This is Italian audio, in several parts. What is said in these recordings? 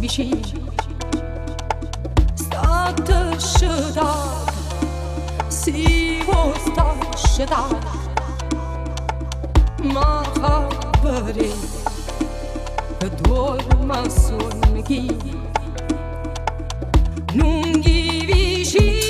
vicino, state scetate, si può stare scetate, ma fa vedere che dorma sonno chi non gli vicino.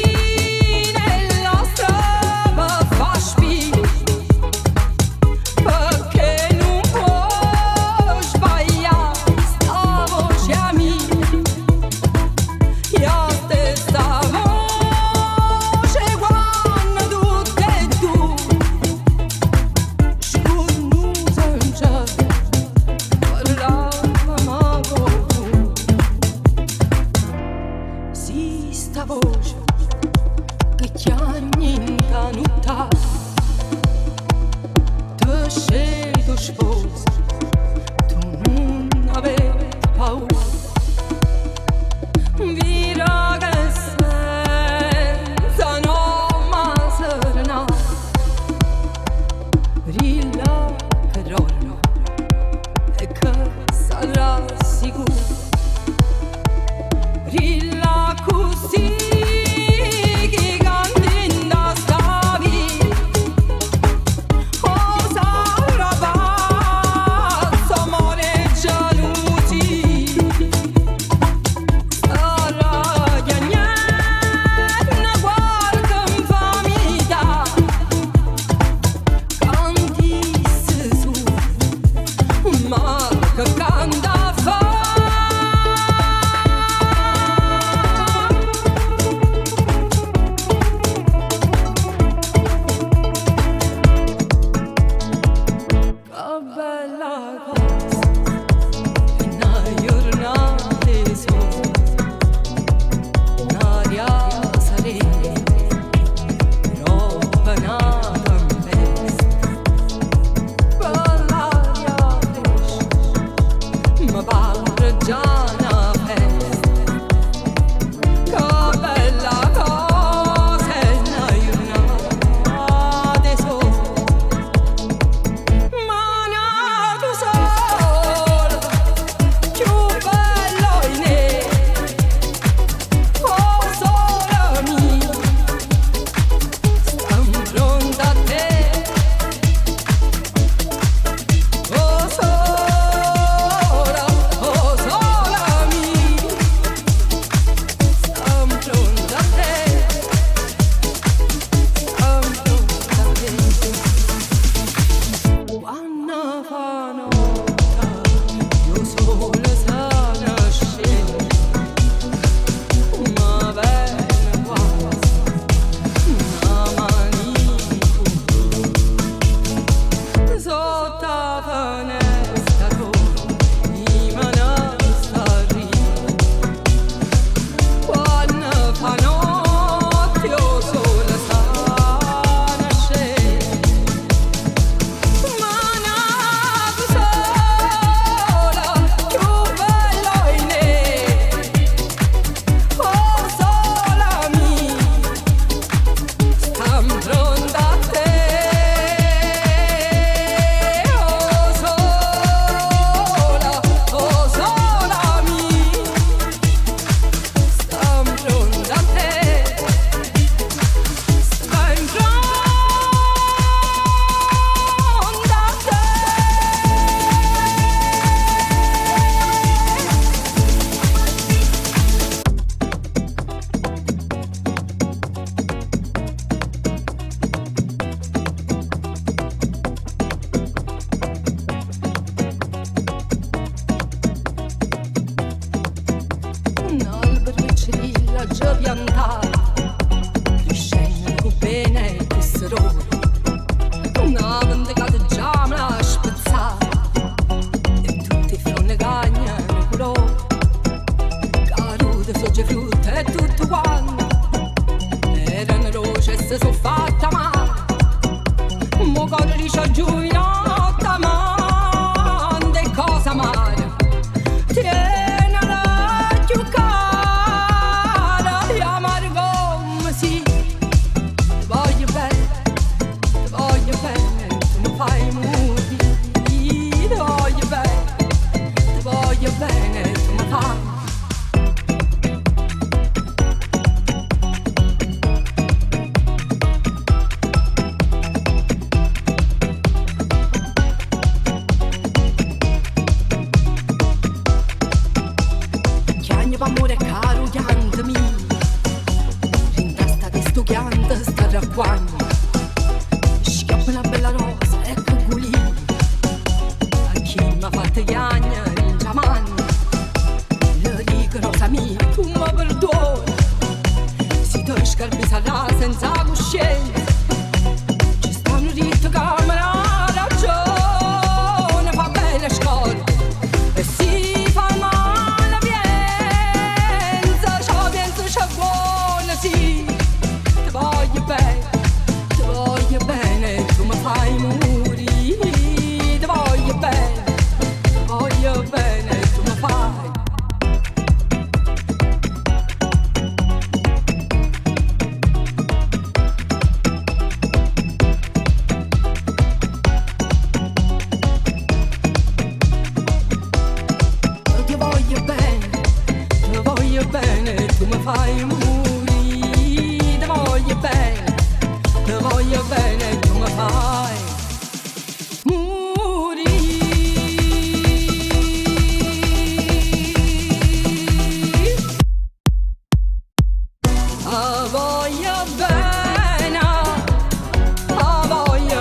bella rosa, ecco gulì. A chi m'ha fatto chiagna in Giamanna, le dico rosa mia, tu mi perdoni. Si te scarpi sarà senza coscienza, ci stanno dritto camera ragione, fa bene scorda e si fa male pienza, ciò penso c'è buona, sì, ti voglio bene, tu mi fai morire, ti voglio bene, tu mi fai. Tu mi fai morire, ti voglio bene, tu mi fai morire. Voglio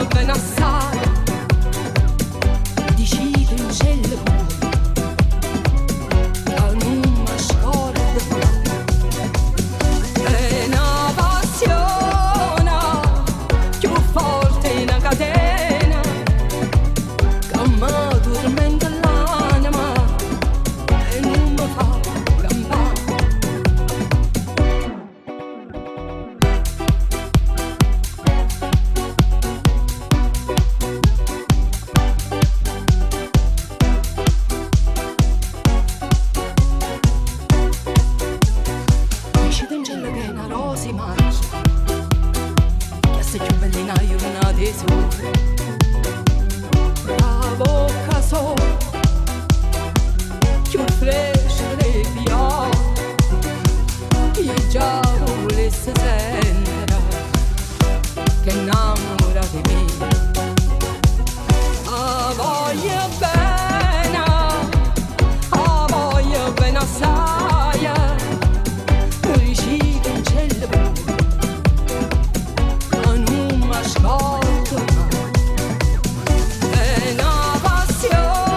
bene assai, dici che non c'è il catena che mi tormenta l'anima e non mi fa campare. Dici d'angelo che è una rosa mangia, che sei più bellina io non tesoro, la bocca sola, più fresca dei fiori, chi già volesse sentire che innamora di me. Voglio bene assai, dici che non c'è il ascolto, è una passione.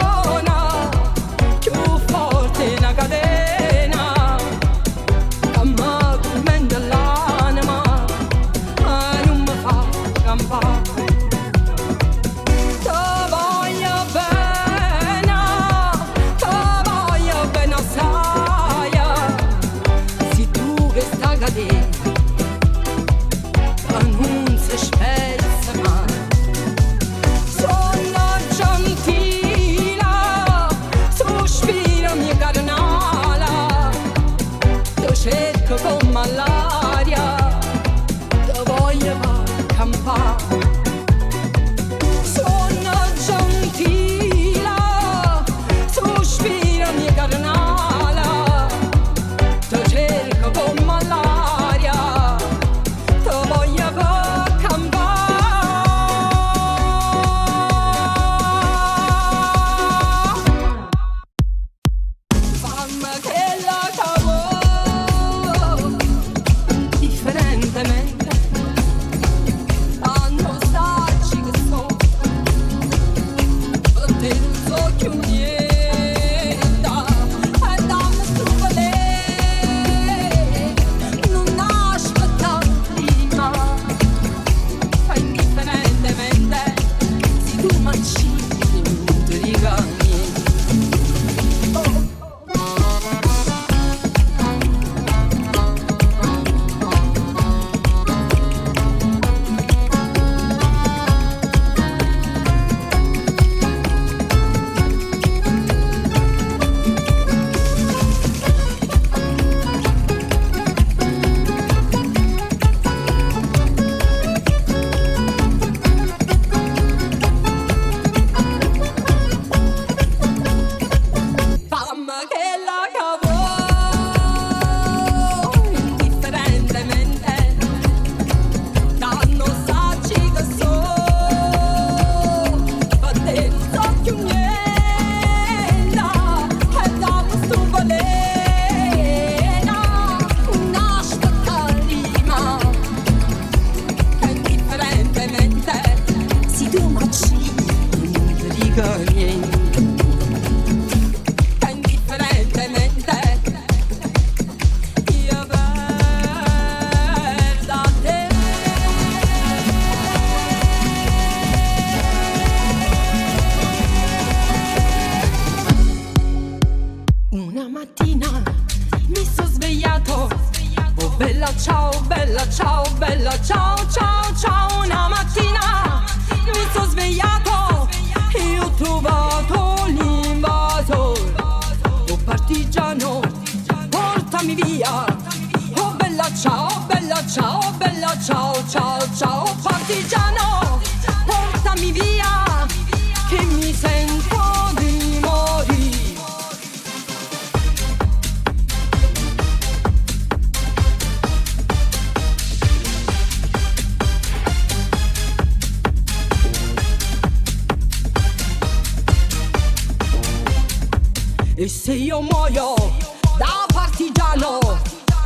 too much. Non ti dico niente, indifferentemente io perdo a te. Una mattina mi sono svegliato, oh bella ciao, bella ciao, bella ciao, ciao, ciao. Una mattina mi sono svegliato e ho trovato l'invasore. Oh partigiano, portami via. Oh bella ciao, bella ciao, bella ciao, ciao, ciao. Partigiano, portami via, che mi sento di morire. E se io muoio da partigiano,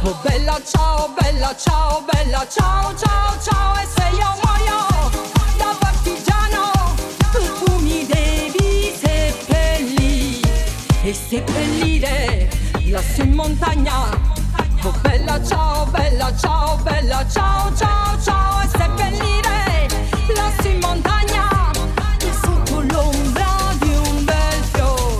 oh bella ciao, bella ciao, bella ciao, ciao, ciao. E se io muoio da partigiano, tu mi devi seppellire. E seppellire lassù in montagna, oh bella ciao, bella ciao, bella ciao, ciao, ciao. E seppellire lassù in montagna, sotto l'ombra di un bel fiore.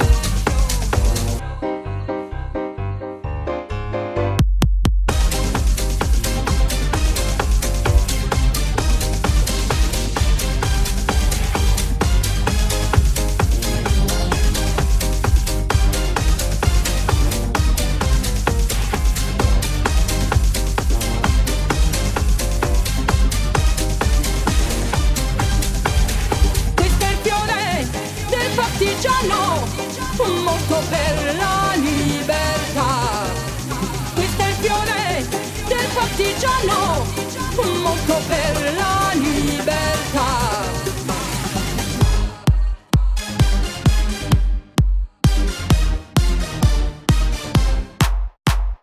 Morto per la libertà. Questo è il fiore del partigiano, morto per la libertà.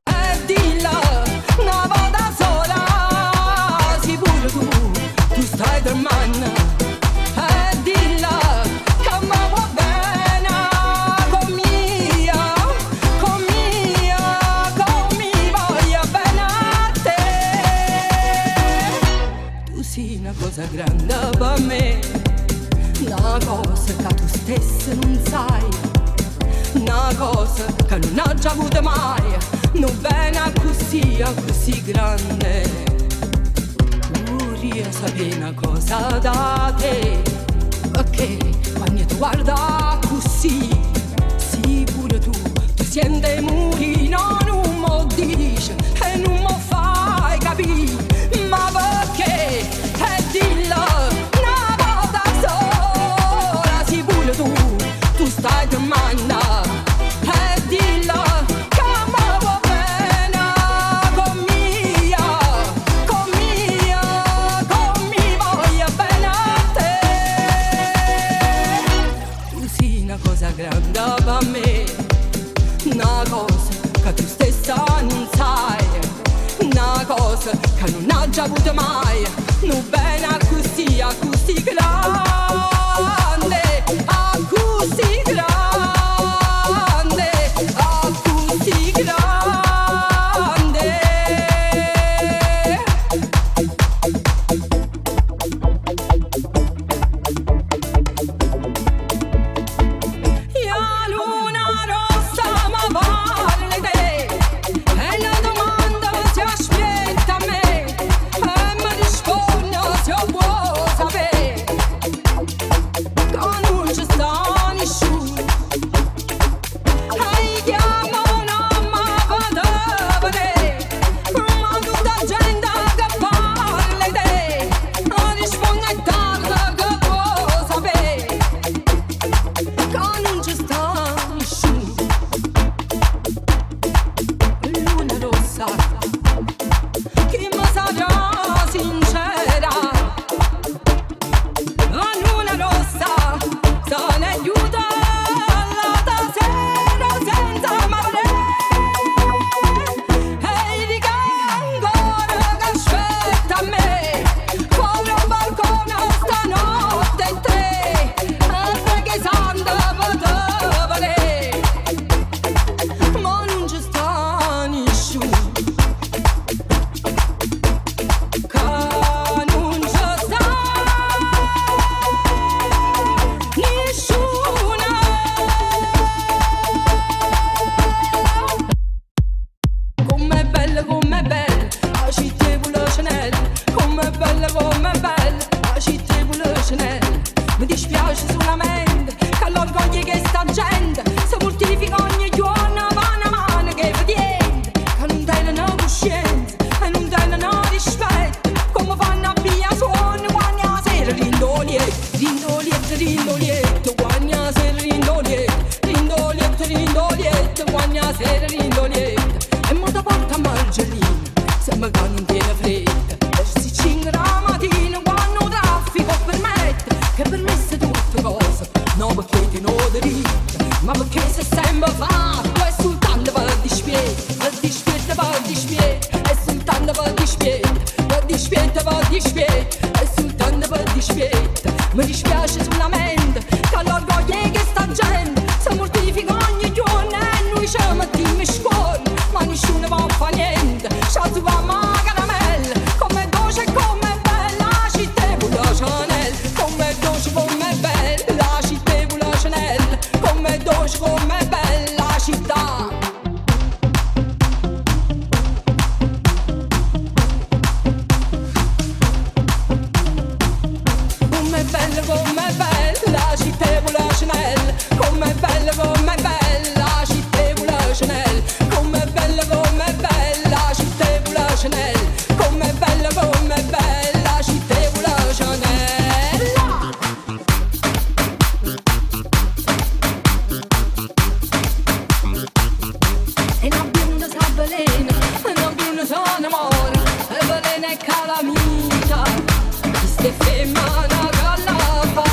E dilla una volta sola, sicuro tu stai dormendo. E dilla che mi va bene, con mi voglio bene a te. Tu sei una cosa grande per me, una cosa che tu stesso non sai, una cosa che non ho già avuto mai, non viene così grande. Vorrei sapere una cosa da te, perché quando tu guarda così, sicuro tu senti morire, non mo dici e non mo fai capire, ma perché? E dillo una volta sola, sicuro tu stai dormendo. E dillo che mi va bene, con mi voglio bene a te. Tu sei una cosa grande per me, una cosa che tu stessa non sai, una cosa che non ho già avuto mai, non bene così grande, così grande, così grande. La luna rossa mi parla te, e la domanda si aspetta a me, e mi risponde se ho veramente che l'orgoglio che sta gente si mortifica ogni giorno van mano che vediente che non tengono coscienza e non tengono rispetto come fanno a via suono quando la sera rindolietto rindolietto quando la sera rindolietto quando la sera rindolietto e mo da porta a margellina sembra che non tiene fretta e si cinga la mattina quando il traffico permette che permesse tutte cose non perché ti non diritta ma perché se sembra fatto è soltanto per dispietto è soltanto per dispietto è soltanto per dispietto mi dispiace sulla mente che l'orgoglio che sta gente si mortifica ogni giorno e noi ci mettiamo in scuola ma nessuno va a fare niente c'ha su a caramella come dolce e come bella la città la Chanel come dolce come bella la città la Chanel come dolce come bella la città. Come bella la città la Chanel come bella la città la Chanel come bella la città la Chanel come bella la città la Chanel. E non più una sa velena e non più una sa innamora e velena è calamita queste femmine che la fa.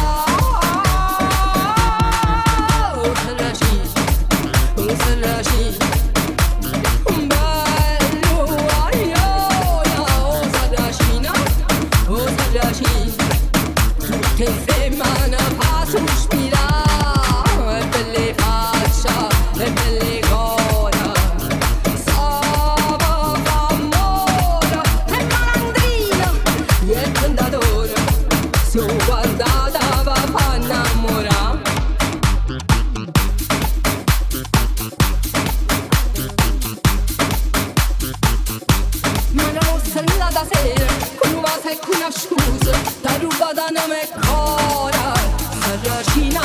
Che femmine fa sospirare e belle faccia e belle cora Sava fa amore e malandrina e tentatore se ho guardata va fa innamorare. Ma la rossa da sera con una vaso e con una scusa da rubata non me cora Sarracina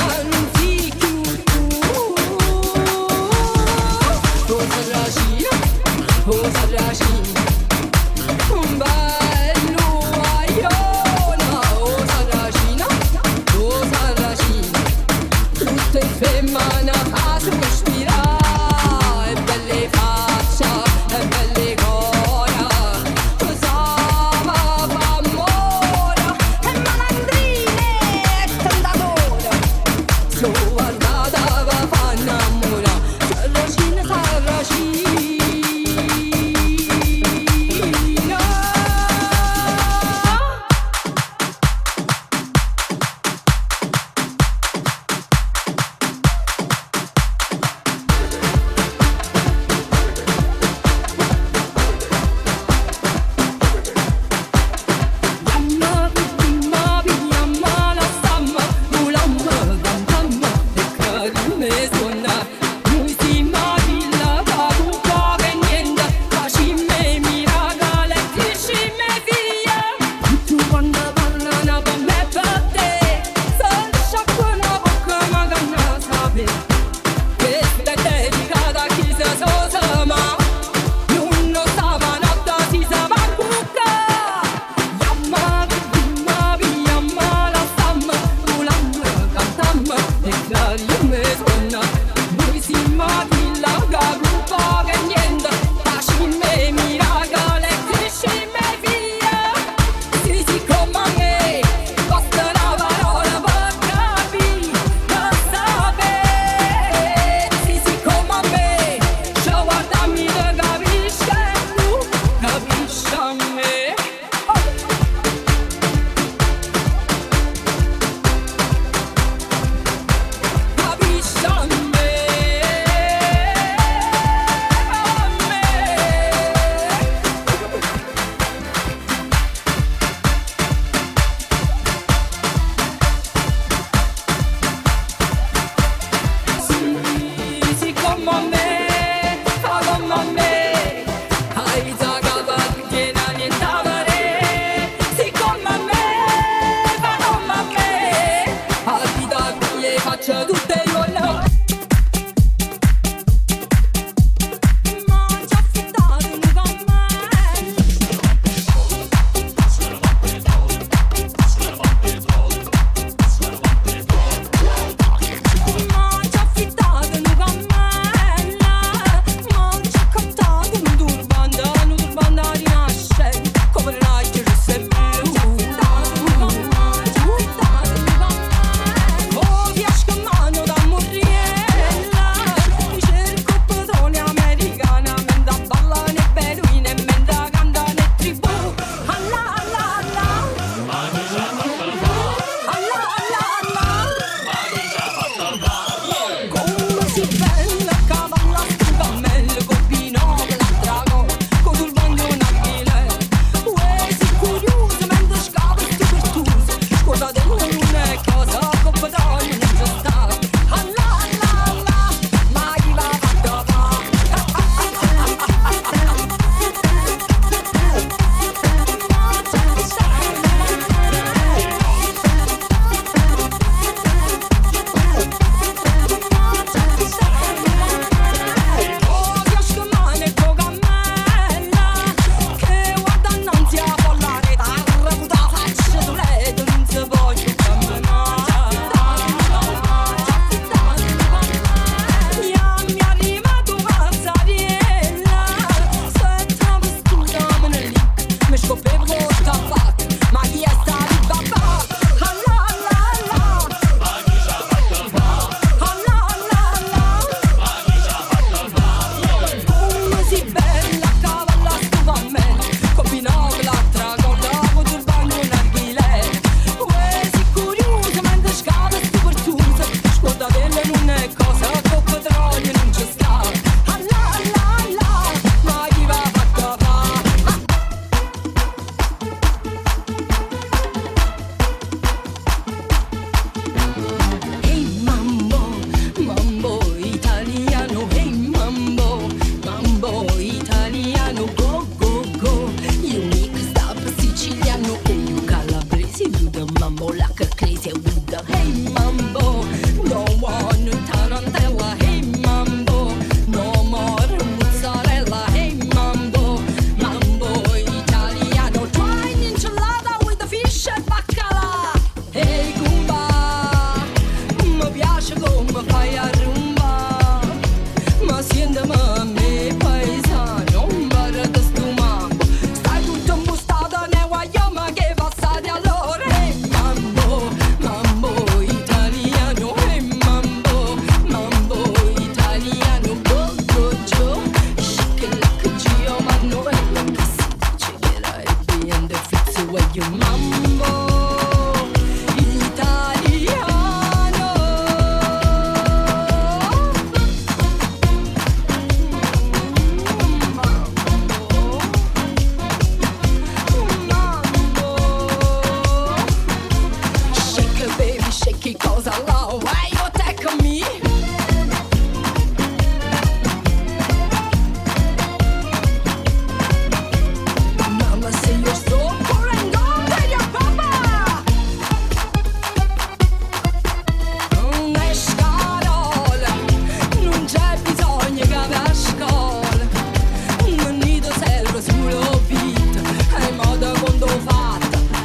faccia tutte io no.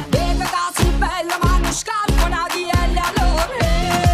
Bella casa bella ma non scalpona di elle allora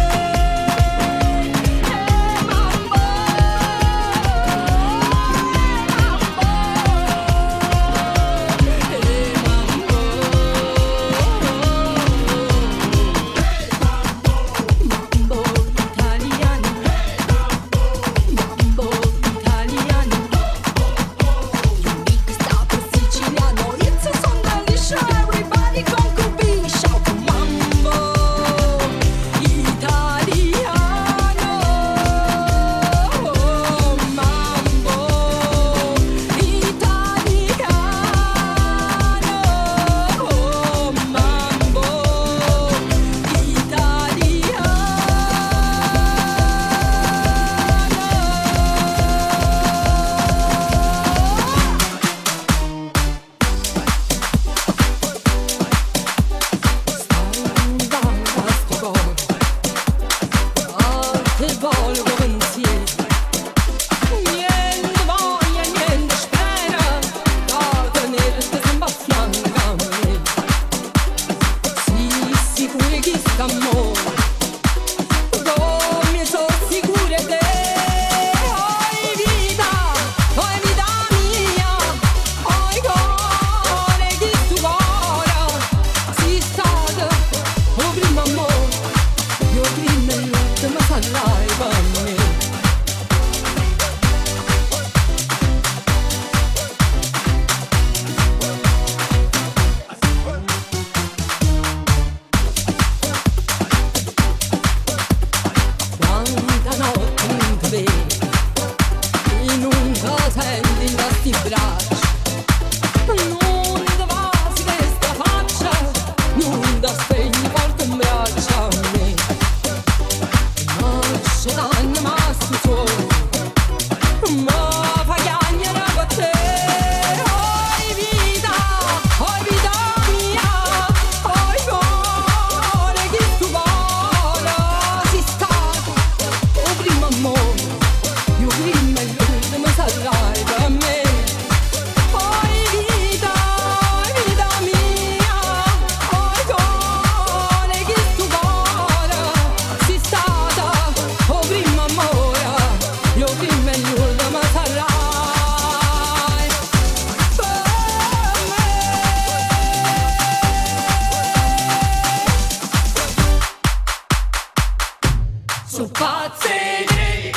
So pazze de,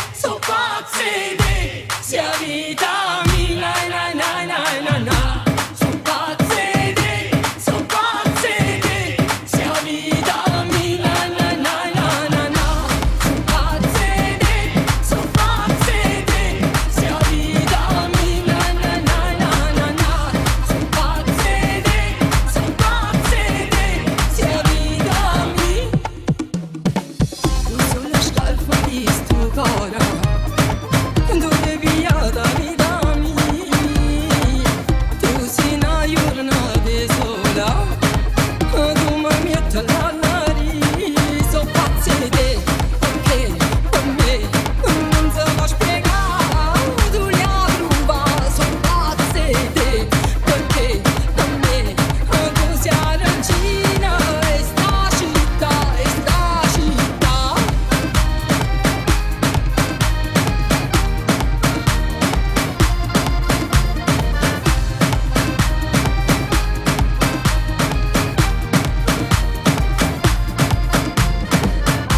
sia vita mia, na na na na na na. So pazze de, sia vita mia, na na na na na na. So pazze de, sia vita mia, na na na na na na. So pazze de, sia vita mia. Sulla scalfa di sto cora, dove via da vita mia, tu sei una giornata sola, tu mi metti alla narice, so pazze te, perché per me non si può spiegare, tu li hai rubati, so pazze te, perché per me tu sei la regina, e sta città, e sta città.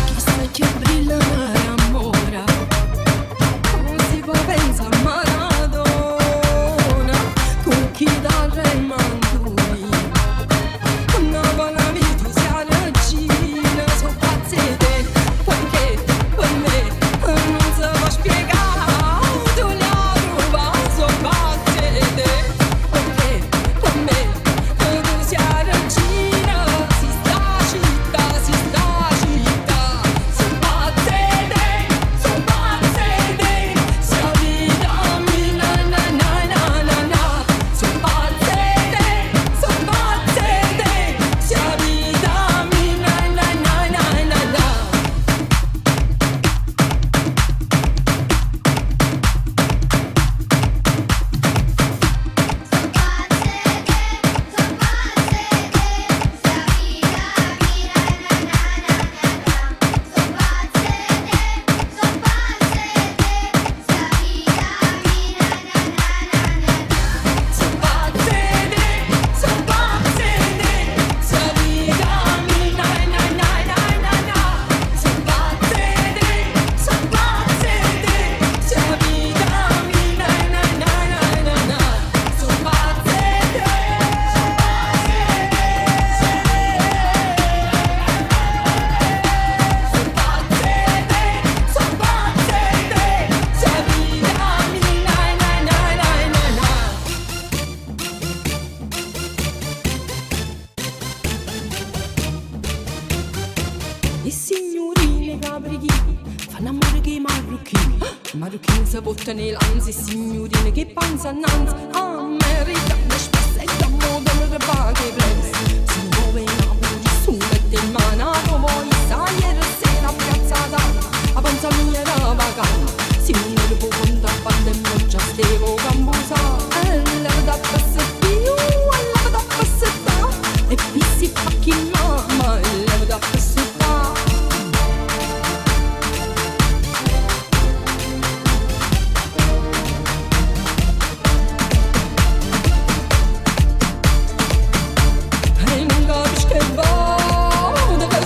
Chissà che brilla l'amore, come si può pensare a Maradona, con chi dà re manduri, una buona vita sia regina, so pazze te, perché per me non si può spiegare, tu li hai rubati, so pazze te, perché per me tu sei regina, si sta città, si sta città. So pazze te, sia vita mia, na na na na na na. So pazze te, sia vita mia, na na na na na na. So pazze te, sia vita mia, na na na na na na. So pazze te, sia vita mia, na na na na na na. So pazze te, sia vita mia, na na na na na na. E signorine caprichini fanno amore che i marocchini, marocchini si portano le lanze, e signorine che pensano annanzi, americane spesse e da moda non ripaghe i prezzi, si muove in Napoli su mette in mano a voi, sai ieri sera a Piazza d'Arma, a panza mia era vacante, si non le può contrabbando e non già stevo cambusa, e leva da passetti, e leva da passetta, e pissi pacchi mamma, e leva da passetta. E non capisci che va, dove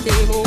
devo